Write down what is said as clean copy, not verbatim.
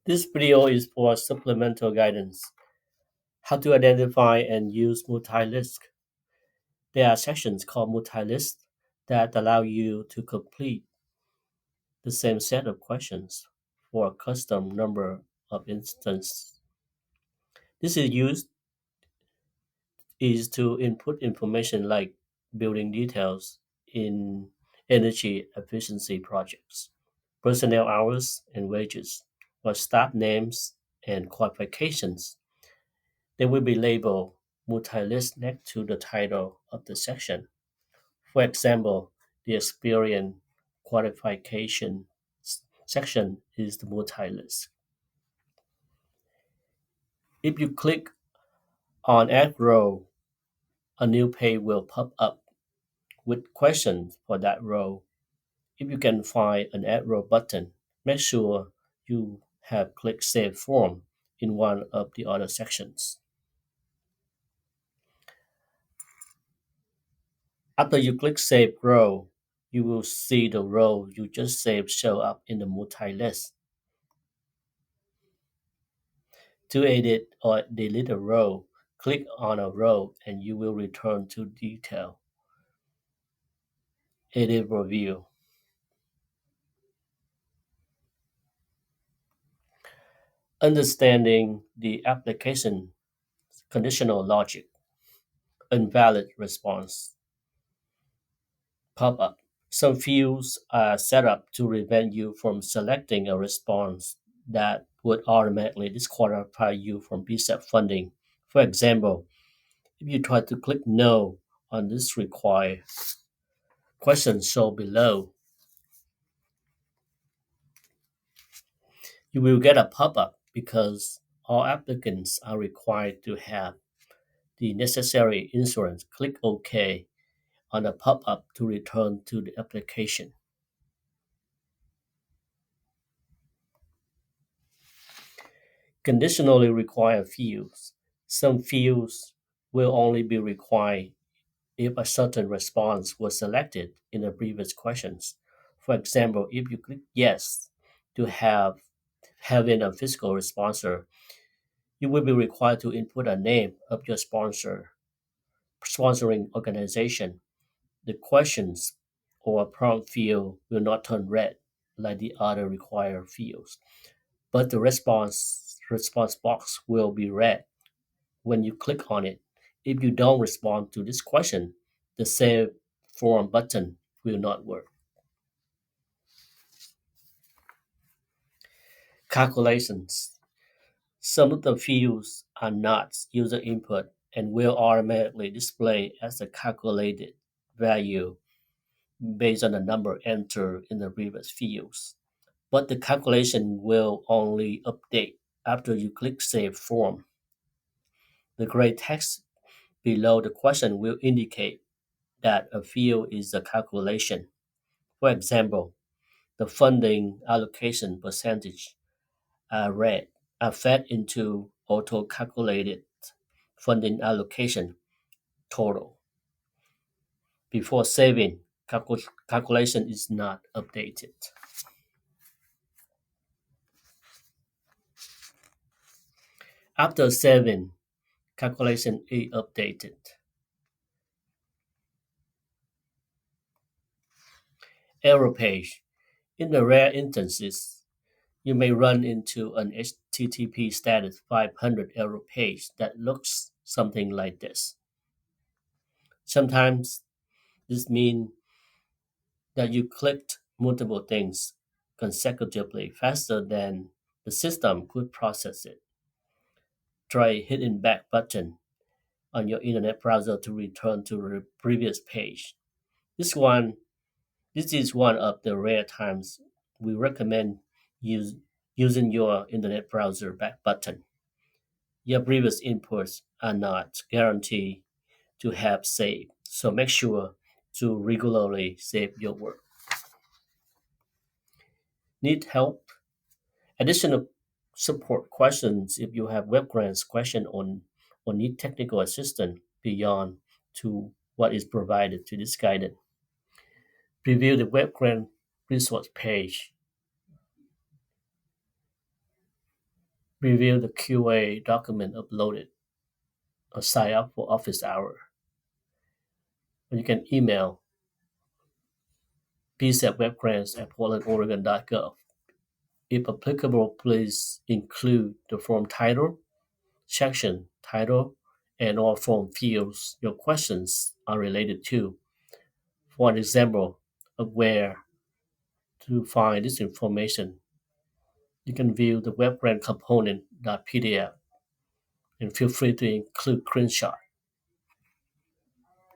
This video is for supplemental guidance. How to identify and use multi-list. There are sections called multi-list that allow you to complete the same set of questions for a custom number of instances. This is to input information like building details in energy efficiency projects, personnel hours and wages, or staff names and qualifications. They will be labeled multi-list next to the title of the section. For example, the experience qualification section is the multi-list. If you click on Add Row, a new page will pop up with questions for that row. If you can find an Add Row button, make sure you have clicked Save Form in one of the other sections. After you click Save Row, you will see the row you just saved show up in the multi-list. To edit or delete a row, click on a row and you will return to Detail. Edit Review. Understanding the application conditional logic. Invalid response. Pop-up. Some fields are set up to prevent you from selecting a response that would automatically disqualify you from BSEP funding. For example, if you try to click No on this required question shown below, you will get a pop-up because all applicants are required to have the necessary insurance. Click OK on a pop-up to return to the application. Conditionally required fields. Some fields will only be required if a certain response was selected in the previous questions. For example, if you click Yes to having a physical sponsor, you will be required to input a name of your sponsoring organization. The questions or prompt field will not turn red like the other required fields, but the response box will be red when you click on it. If you don't respond to this question, the Save Form button will not work. Calculations. Some of the fields are not user input and will automatically display as a calculated value based on the number entered in the previous fields. But the calculation will only update after you click Save Form. The gray text below the question will indicate that a field is a calculation. For example, the funding allocation percentage are fed into auto-calculated funding allocation total. Before saving, calculation is not updated. After saving, calculation is updated. Error page. In the rare instances, you may run into an HTTP status 500 error page that looks something like this. Sometimes this means that you clicked multiple things consecutively faster than the system could process it. Try hitting back button on your internet browser to return to the previous page. This one This is one of the rare times we recommend using your internet browser back button. Your previous inputs are not guaranteed to have saved, so make sure to regularly save your work. Need help? Additional support questions if you have WebGrants question or need technical assistance beyond to what is provided to this guidance. Preview the WebGrant resource page. Review the QA document uploaded or sign up for office hour. Or you can email psapwebgrants@portlandoregon.gov. If applicable, please include the form title, section title, and all form fields your questions are related to. For an example of where to find this information, you can view the WebGrant component.pdf and feel free to include screenshot.